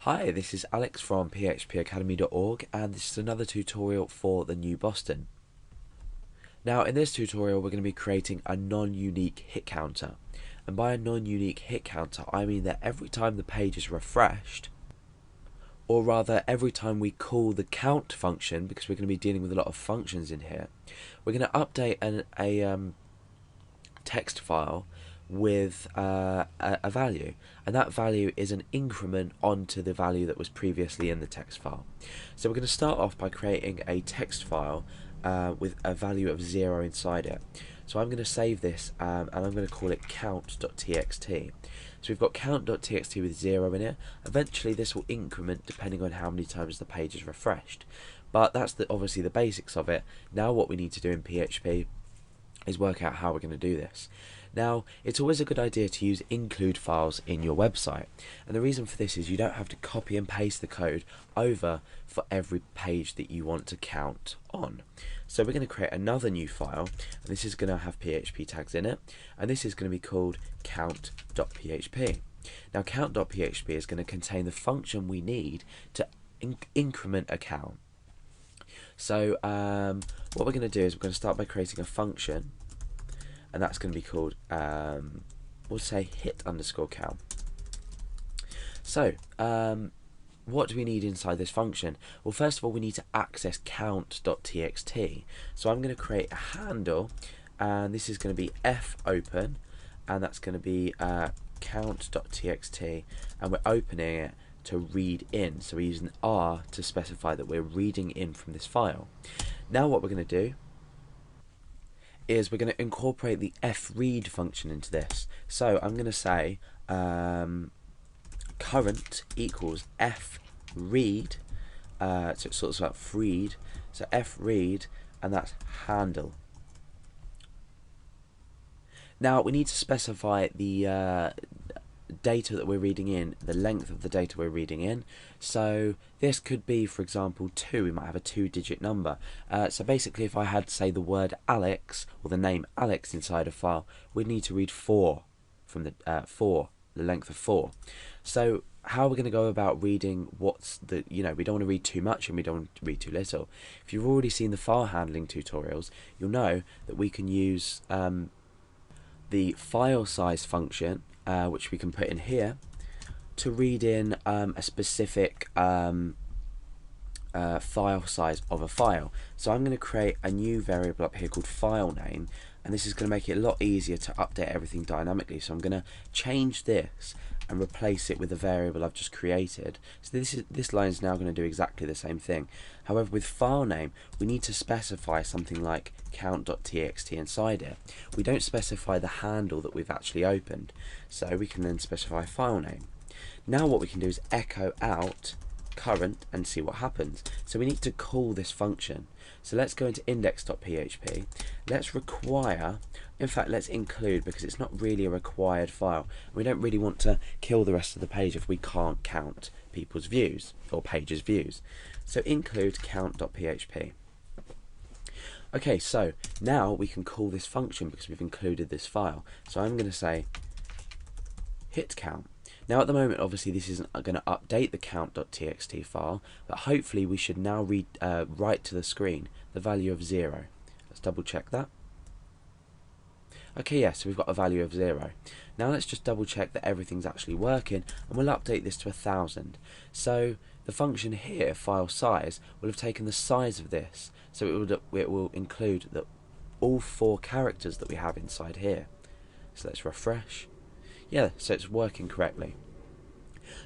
Hi, this is Alex from phpacademy.org and this is another tutorial for the new Boston. Now in this tutorial we're going to be creating a non-unique hit counter, and by a non-unique hit counter I mean that every time the page is refreshed, or rather every time we call the count function, because we're going to be dealing with a lot of functions in here, we're going to update a text file with a value, and that value is an increment onto the value that was previously in the text file. So we're going to start off by creating a text file with a value of 0 inside it. So I'm going to save this and I'm going to call it count.txt. So we've got count.txt with 0 in it. Eventually this will increment depending on how many times the page is refreshed, but that's obviously the basics of it. Now what we need to do in PHP is work out how we're going to do this. Now, it's always a good idea to use include files in your website, and the reason for this is you don't have to copy and paste the code over for every page that you want to count on. So we're going to create another new file, and this is going to have PHP tags in it, and this is going to be called count.php. Now count.php is going to contain the function we need to increment a count. So what we're going to do is we're going to start by creating a function, and that's going to be called, we'll say hit underscore count. So what do we need inside this function? Well, first of all we need to access count.txt. So I'm going to create a handle, and this is going to be fopen, and that's going to be count.txt, and we're opening it to read in, so we're using R to specify that we're reading in from this file. Now what we're going to do is we're going to incorporate the fread function into this. So I'm going to say current equals fread, so it's sort of like fread, so fread, and that's handle. Now we need to specify the data that we're reading in, the length of the data we're reading in. So this could be, for example, 2. We might have a 2-digit number. So basically if I had, say, the word Alex or the name Alex inside a file, we'd need to read 4 from the the length of 4. So how are we going to go about reading what's the, we don't want to read too much and we don't want to read too little. If you've already seen the file handling tutorials, you'll know that we can use the file size function, which we can put in here, to read in a specific file size of a file. So I'm going to create a new variable up here called file name, and this is going to make it a lot easier to update everything dynamically. So I'm going to change this and replace it with the variable I've just created. So this line is now going to do exactly the same thing. However, with file name we need to specify something like count.txt inside it. We don't specify the handle that we've actually opened, so we can then specify file name. Now what we can do is echo out current and see what happens. So we need to call this function. So let's go into index.php. Let's require, in fact let's include, because it's not really a required file. We don't really want to kill the rest of the page if we can't count people's views or pages views. So include count.php. Okay, so now we can call this function because we've included this file. So I'm going to say hit count. Now at the moment obviously this isn't going to update the count.txt file, but hopefully we should now write to the screen the value of 0. Let's double check that. Okay, yes, so we've got a value of 0. Now let's just double check that everything's actually working, and we'll update this to 1000. So the function here, file size, will have taken the size of this, so it will include all 4 characters that we have inside here. So let's refresh. Yeah, so it's working correctly.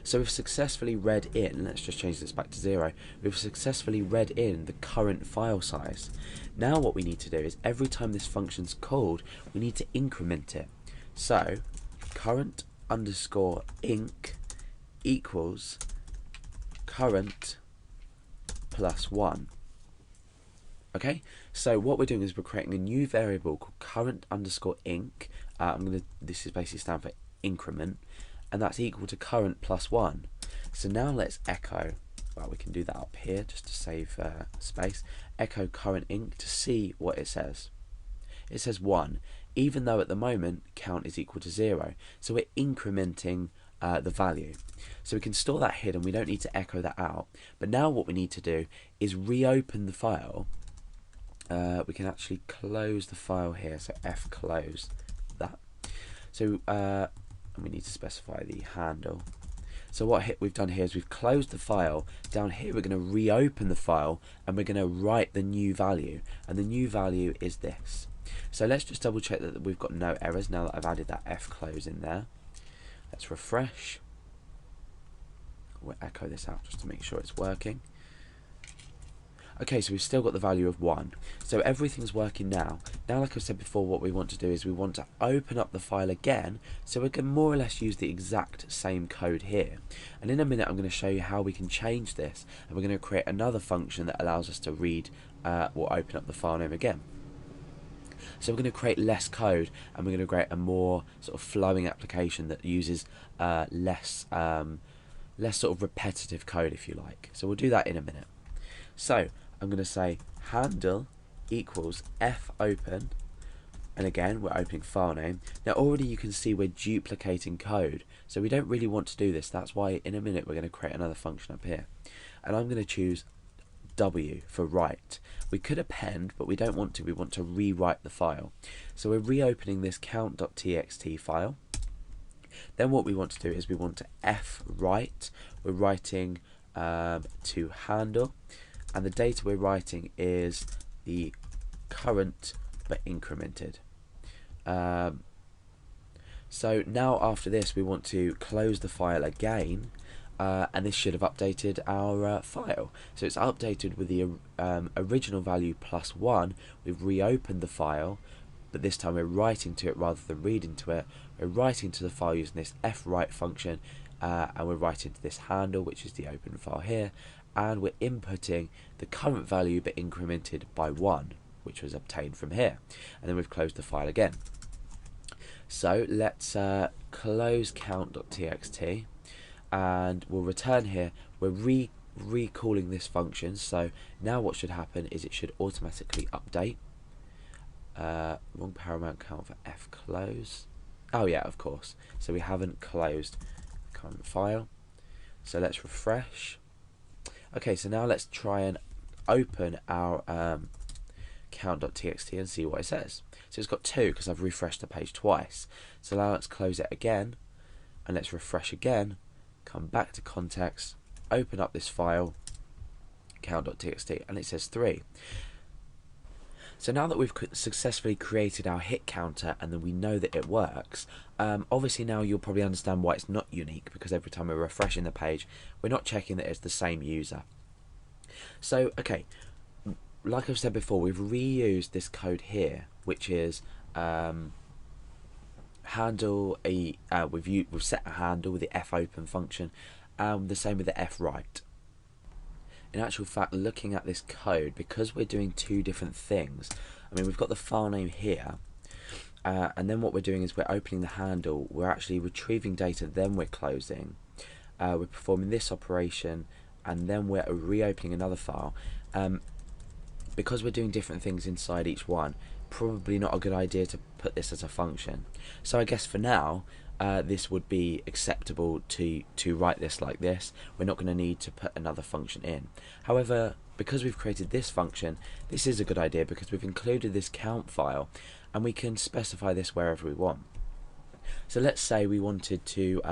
So we've successfully read in, let's just change this back to 0, we've successfully read in the current file size. Now what we need to do is every time this function's called, we need to increment it. So current underscore inc equals current plus 1. Okay, so what we're doing is we're creating a new variable called current underscore inc. This is basically stand for increment, and that's equal to current plus 1. So now let's echo, well we can do that up here just to save space, echo current inc to see what it says. It says 1, even though at the moment count is equal to 0. So we're incrementing the value. So we can store that hidden, we don't need to echo that out. But now what we need to do is reopen the file. We can actually close the file here, so F close that. So and we need to specify the handle. So what we've done here is we've closed the file. Down here we're going to reopen the file and we're going to write the new value, and the new value is this. So let's just double check that we've got no errors now that I've added that F close in there. Let's refresh. We'll echo this out just to make sure it's working. Okay, so we've still got the value of 1. So everything's working now. Now, like I said before, what we want to do is we want to open up the file again so we can more or less use the exact same code here. And in a minute I'm going to show you how we can change this, and we're going to create another function that allows us to read or open up the file name again. So we're going to create less code, and we're going to create a more sort of flowing application that uses less sort of repetitive code, if you like. So we'll do that in a minute. So I'm going to say handle equals f open, and again we're opening file name. Now already you can see we're duplicating code, so we don't really want to do this. That's why in a minute we're going to create another function up here, and I'm going to choose W for write. We could append, but we don't want to. We want to rewrite the file. So we're reopening this count.txt file. Then what we want to do is we want to f write. We're writing to handle, and the data we're writing is the current but incremented. So now after this we want to close the file again, and this should have updated our file. So it's updated with the original value plus 1. We've reopened the file, but this time we're writing to it rather than reading to it. We're writing to the file using this fwrite function, and we're writing to this handle, which is the open file here, and we're inputting the current value but incremented by 1, which was obtained from here. And then we've closed the file again. So let's close count.txt, and we'll return here. We're recalling this function, so now what should happen is it should automatically update. Wrong paramount count for f close. Oh yeah, of course. So we haven't closed the current file. So let's refresh. Okay, so now let's try and open our count.txt and see what it says. So it's got 2 because I've refreshed the page twice. So now let's close it again, and let's refresh again, come back to context, open up this file, count.txt, and it says 3. So now that we've successfully created our hit counter and then we know that it works, obviously now you'll probably understand why it's not unique, because every time we're refreshing the page we're not checking that it's the same user. So okay, like I've said before, we've reused this code here, which is handle a we've set a handle with the fopen function, the same with the fwrite. In actual fact, looking at this code, because we're doing 2 different things, I mean, we've got the file name here, and then what we're doing is we're opening the handle, we're actually retrieving data, then we're closing, we're performing this operation, and then we're reopening another file. Because we're doing different things inside each one, probably not a good idea to put this as a function. So I guess for now, this would be acceptable to write this like this. We're not going to need to put another function in. However, because we've created this function, this is a good idea because we've included this count file, and we can specify this wherever we want. So let's say we wanted to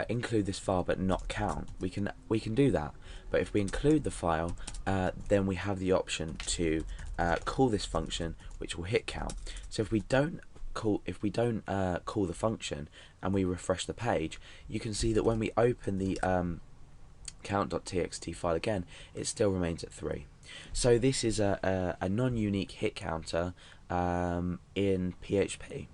include this file but not count. We can do that. But if we include the file, then we have the option to call this function, which will hit count. So if we don't call the function and we refresh the page, you can see that when we open the count.txt file again, it still remains at 3. So this is a non-unique hit counter in PHP.